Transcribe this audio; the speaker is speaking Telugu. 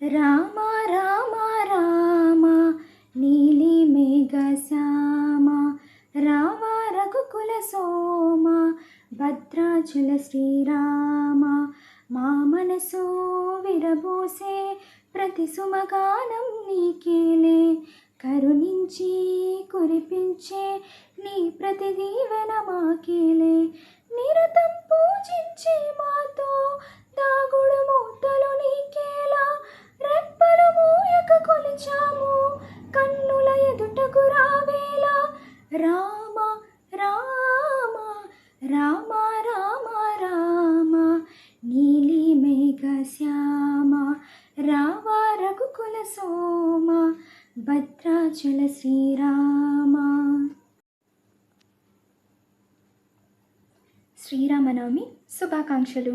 రామ రామ రామ నీలి మేఘ శ్యామ రామ రఘుకుల సోమ భద్రాచల శ్రీరామ మా మనసు విరబూసే ప్రతి సుమగానం నీకేలే కరుణించి కురిపించే నీ ప్రతి దీవెన మాకేలే నిరతం పూజించే మాతో దాగుడు మూతలు నీకేలా రెప్పలు మూయక కొలిచాము కన్నుల ఎదుటకు రావేలా రామ రామ రామ రామ రామ నీలి మేఘ శ్యామ రావ రఘుకుల సోమ భద్రాచల శ్రీరామ. శ్రీరామనవమి శుభాకాంక్షలు.